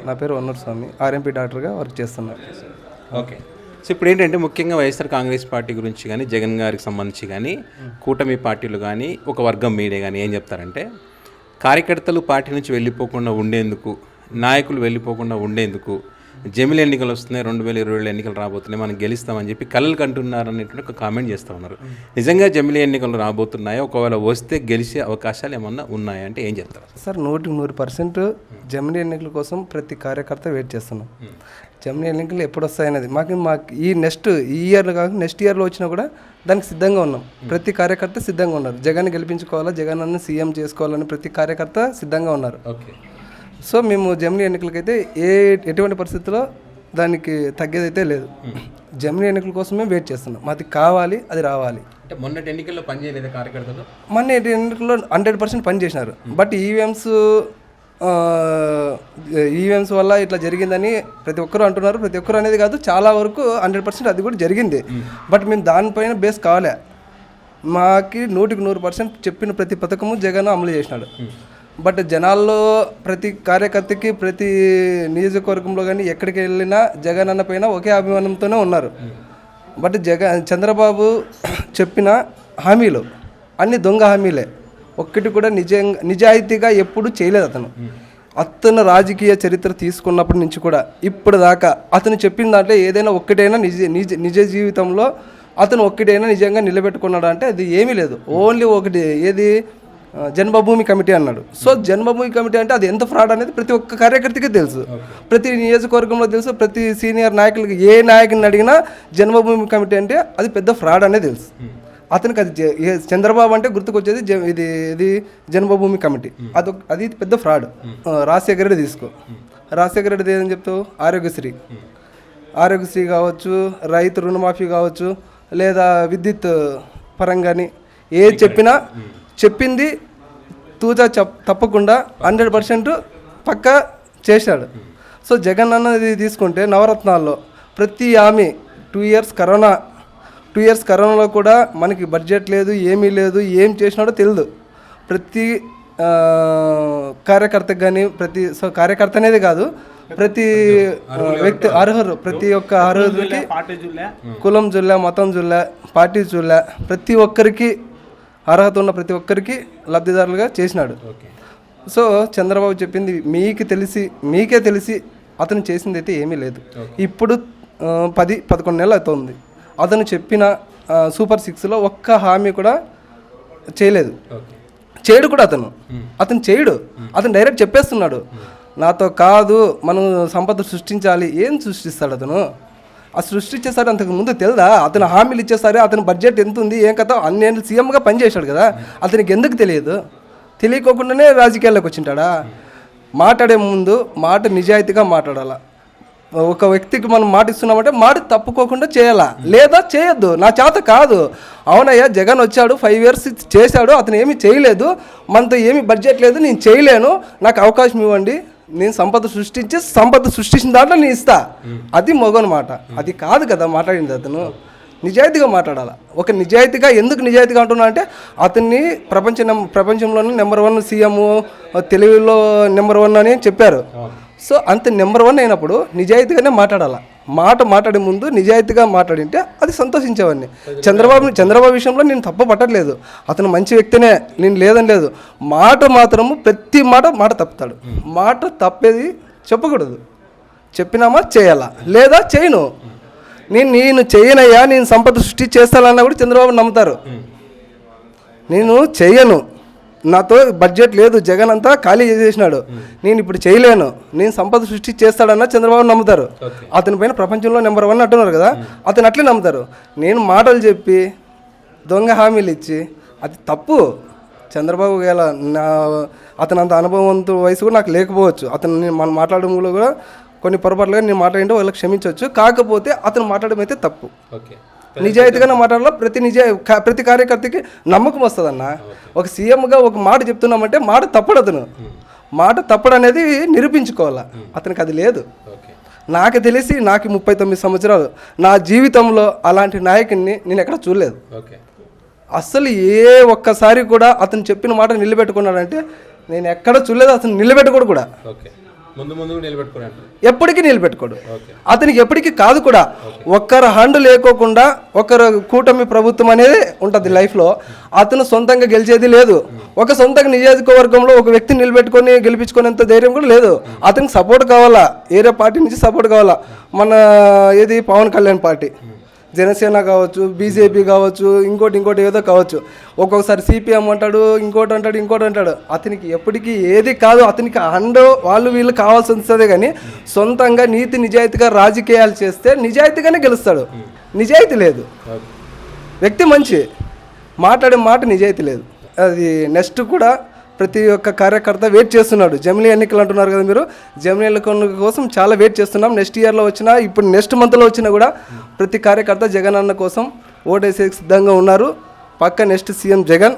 నా పేరు వన్నూరు స్వామి, ఆర్ఎంపీ డాక్టర్గా వర్క్ చేస్తున్నాను. ఓకే. సో ఇప్పుడు ఏంటంటే ముఖ్యంగా వైఎస్ఆర్ కాంగ్రెస్ పార్టీ గురించి కానీ జగన్ గారికి సంబంధించి కానీ కూటమి పార్టీలు కానీ ఒక వర్గం మీడియా కానీ ఏం చెప్తారంటే కార్యకర్తలు పార్టీ నుంచి వెళ్ళిపోకుండా ఉండేందుకు, నాయకులు వెళ్ళిపోకుండా ఉండేందుకు జమిలి ఎన్నికలు వస్తున్నాయి, 2020 ఎన్నికలు రాబోతున్నాయి, మనం గెలుస్తామని చెప్పి కలలు కంటున్నారు అనేటువంటి ఒక కామెంట్ చేస్తూ ఉన్నారు. నిజంగా జమిలి ఎన్నికలు రాబోతున్నాయా? ఒకవేళ వస్తే గెలిచే అవకాశాలు ఏమన్నా ఉన్నాయా అంటే ఏం చెప్తారు? సార్ 100% జమిలి ఎన్నికల కోసం ప్రతి కార్యకర్త వెయిట్ చేస్తున్నాం. జమిలి ఎన్నికలు ఎప్పుడు వస్తాయనేది మాకు ఈ ఇయర్లో కాకుండా నెక్స్ట్ ఇయర్లో వచ్చినా కూడా దానికి సిద్ధంగా ఉన్నాం. ప్రతి కార్యకర్త సిద్ధంగా ఉన్నారు. జగన్ గెలిపించుకోవాలా, జగన్ అన్న సీఎం చేసుకోవాలని ప్రతి కార్యకర్త సిద్ధంగా ఉన్నారు. ఓకే. సో మేము జమిలి ఎన్నికలకైతే ఎటువంటి పరిస్థితుల్లో దానికి తగ్గేదైతే లేదు. జమిలి ఎన్నికల కోసమే వెయిట్ చేస్తున్నాం. మాది కావాలి, అది రావాలి. అంటే మొన్నటి ఎన్నికల్లో పనిచేయలేదు కార్యకర్తలు? మొన్న ఎన్నికల్లో 100% పనిచేసినారు. బట్ ఈవీఎంస్ వల్ల ఇట్లా జరిగిందని ప్రతి ఒక్కరు అంటున్నారు. ప్రతి ఒక్కరు అనేది కాదు, చాలా వరకు 100% అది కూడా జరిగింది. బట్ మేము దానిపైన బేస్ కావాలి. మాకి 100% చెప్పిన ప్రతి పథకము జగన్ అమలు చేసినాడు. బట్ జనాల్లో ప్రతి కార్యకర్తకి ప్రతి నియోజకవర్గంలో కానీ ఎక్కడికి వెళ్ళినా జగన్ అన్న పైన ఒకే అభిమానంతోనే ఉన్నారు. బట్ చంద్రబాబు చెప్పిన హామీలు అన్ని దొంగ హామీలే. ఒక్కటి కూడా నిజాయితీగా ఎప్పుడు చేయలేదు. అతను రాజకీయ చరిత్ర తీసుకున్నప్పటి నుంచి కూడా ఇప్పుడు దాకా అతను చెప్పిన దాంట్లో ఏదైనా ఒక్కటైనా నిజ జీవితంలో అతను ఒక్కటైనా నిజంగా నిలబెట్టుకున్నాడు అంటే అది ఏమీ లేదు. ఓన్లీ ఒకటి, ఏది జన్మభూమి కమిటీ అన్నాడు. సో జన్మభూమి కమిటీ అంటే అది ఎంత ఫ్రాడ్ అనేది ప్రతి ఒక్క కార్యకర్తకి తెలుసు, ప్రతి నియోజకవర్గంలో తెలుసు. ప్రతి సీనియర్ నాయకులకి ఏ నాయకుని అడిగినా జన్మభూమి కమిటీ అంటే అది పెద్ద ఫ్రాడ్ అనేది తెలుసు. అతనికి అది చంద్రబాబు అంటే గుర్తుకొచ్చేది ఇది జన్మభూమి కమిటీ, అది పెద్ద ఫ్రాడ్. రాజశేఖర రెడ్డి తీసుకో, రాజశేఖర రెడ్డి ఏదని చెప్తావు? ఆరోగ్యశ్రీ కావచ్చు, రైతు రుణమాఫీ కావచ్చు, లేదా విద్యుత్ పరంగాని ఏది చెప్పినా చెప్పింది తూచా తప్పకుండా 100% పక్కా చేశాడు. సో జగన్ అన్నది తీసుకుంటే నవరత్నాల్లో ప్రతి హామీ 2 ఇయర్స్ కరోనాలో కూడా మనకి బడ్జెట్ లేదు, ఏమీ లేదు, ఏం చేసినాడో తెలియదు. ప్రతి కార్యకర్తకు కానీ కార్యకర్త అనేది కాదు, ప్రతి వ్యక్తి అర్హులు, ప్రతి ఒక్క అర్హులకి కులం జుల్లా, మతం జుల్లా, పార్టీ జుల్లా, ప్రతి ఒక్కరికి అర్హత ఉన్న ప్రతి ఒక్కరికి లబ్ధిదారులుగా చేసినాడు. సో చంద్రబాబు చెప్పింది మీకే తెలిసి అతను చేసింది అయితే ఏమీ లేదు. ఇప్పుడు 10-11 నెలలు అవుతుంది. అతను చెప్పిన సూపర్ 6లో ఒక్క హామీ కూడా చేయలేదు. చేయడు కూడా అతను చేయడు. అతను డైరెక్ట్ చెప్పేస్తున్నాడు, నాతో కాదు, మనం సంపద సృష్టించాలి. ఏం సృష్టిస్తాడు అతను? ఆ సృష్టించేసారి అంతకు ముందు తెలుదా? అతను హామీలు ఇచ్చేసారి, అతని బడ్జెట్ ఎంత ఉంది, ఏం కథ, అన్నేళ్ళు సీఎంగా పనిచేశాడు కదా, అతనికి ఎందుకు తెలియదు? తెలియకోకుండానే రాజకీయాల్లోకి వచ్చింటాడా? మాట్లాడే ముందు మాట నిజాయితీగా మాట్లాడాలా. ఒక వ్యక్తికి మనం మాట ఇస్తున్నామంటే మాట తప్పుకోకుండా చేయాలా, లేదా చేయొద్దు. నా చేత కాదు, అవునయ్యా జగన్ వచ్చాడు, 5 years చేశాడు, అతను ఏమీ చేయలేదు, మనతో ఏమీ బడ్జెట్ లేదు, నేను చేయలేను, నాకు అవకాశం ఇవ్వండి, నేను సంపద సృష్టించిన దాంట్లో నేను ఇస్తా. అది మొగను మాట, అది కాదు కదా మాట్లాడింది. అతను నిజాయితీగా మాట్లాడాలి. ఒక నిజాయితీగా ఎందుకు నిజాయితీగా అంటున్నా అంటే అతన్ని ప్రపంచంలోనే నెంబర్ 1 సీఎం, తెలుగులో నెంబర్ 1 అని చెప్పారు. సో అంత నెంబర్ 1 అయినప్పుడు నిజాయితీగానే మాట్లాడాలి. మాట్లాడే ముందు నిజాయితీగా మాట్లాడింటే అది సంతోషించేవాడిని. చంద్రబాబు విషయంలో నేను తప్పు పట్టట్లేదు, అతను మంచి వ్యక్తినే, నేను లేదని లేదు. మాత్రము ప్రతి మాట తప్పుతాడు. మాట తప్పేది చెప్పకూడదు. చెప్పినామా చేయాలా, లేదా చేయను. నేను చేయనయ్యా, నేను సంపద సృష్టి చేస్తానన్నా కూడా చంద్రబాబు నమ్ముతారు. నేను చేయను, నాతో బడ్జెట్ లేదు, జగన్ అంతా ఖాళీ చేసేసినాడు, నేను ఇప్పుడు చేయలేను, నేను సంపద సృష్టి చేస్తాడన్నా చంద్రబాబు నమ్ముతారు. అతని పైన ప్రపంచంలో నెంబర్ 1 అంటున్నారు కదా, అతను అట్లే నమ్ముతారు. నేను మాటలు చెప్పి దొంగ హామీలు ఇచ్చి అది తప్పు. చంద్రబాబు గల అతను అంత అనుభవంతో వయసు కూడా నాకు లేకపోవచ్చు. అతను మనం మాట్లాడడంలో కూడా కొన్ని పొరపాట్లుగా నేను మాట్లాడింటే వాళ్ళకి క్షమించవచ్చు. కాకపోతే అతను మాట్లాడడం అయితే తప్పు. నిజాయితీగానే మాట్లాడాల. ప్రతి కార్యకర్తకి నమ్మకం వస్తుందన్న. ఒక సీఎంగా ఒక మాట చెప్తున్నామంటే మాట తప్పడు. అతను మాట తప్పడు అనేది నిరూపించుకోవాలా. అతనికి అది లేదు. నాకు తెలిసి నాకు 39 సంవత్సరాలు నా జీవితంలో అలాంటి నాయకుడిని నేను ఎక్కడ చూడలేదు. అస్సలు ఏ ఒక్కసారి కూడా అతను చెప్పిన మాట నిలబెట్టుకున్నాడంటే నేను ఎక్కడ చూడలేదు. అతను నిలబెట్టుకోడు కూడా. ముందు ముందు నిలబెట్టుకున్నట్టు ఎప్పటికీ నిలబెట్టుకోడు. అతనికి ఎప్పటికీ కాదు కూడా. ఒక్కరు హండ్ లేకోకుండా ఒకరు కూటమి ప్రభుత్వం అనేది ఉంటుంది లైఫ్లో. అతను సొంతంగా గెలిచేది లేదు. ఒక సొంతంగా నియోజకవర్గంలో ఒక వ్యక్తిని నిలబెట్టుకొని గెలిపించుకునేంత ధైర్యం కూడా లేదు. అతనికి సపోర్ట్ కావాలా, ఏరే పార్టీ నుంచి సపోర్ట్ కావాలా. మన ఏది పవన్ కళ్యాణ్ పార్టీ, జనసేన కావచ్చు, బీజేపీ కావచ్చు, ఇంకోటి ఏదో కావచ్చు. ఒక్కొక్కసారి సిపిఎం అంటాడు, ఇంకోటి అంటాడు. అతనికి ఎప్పటికీ ఏది కాదు. అతనికి అండ్ వాళ్ళు వీళ్ళు కావాల్సి వస్తుంది. కానీ సొంతంగా నీతి నిజాయితీగా రాజకీయాలు చేస్తే నిజాయితీగానే గెలుస్తాడు. నిజాయితీ లేదు. వ్యక్తి మంచి, మాట్లాడే మాట నిజాయితీ లేదు. అది నెక్స్ట్ కూడా ప్రతి ఒక్క కార్యకర్త వెయిట్ చేస్తున్నాడు. జమిలీ ఎన్నికలు అంటున్నారు కదా మీరు, జమిలీ ఎన్నికల కోసం చాలా వెయిట్ చేస్తున్నాం. నెక్స్ట్ ఇయర్లో వచ్చినా, ఇప్పుడు నెక్స్ట్ మంత్లో వచ్చినా కూడా ప్రతి కార్యకర్త జగన్ అన్న కోసం ఓటేసే సిద్ధంగా ఉన్నారు. పక్క నెక్స్ట్ సీఎం జగన్.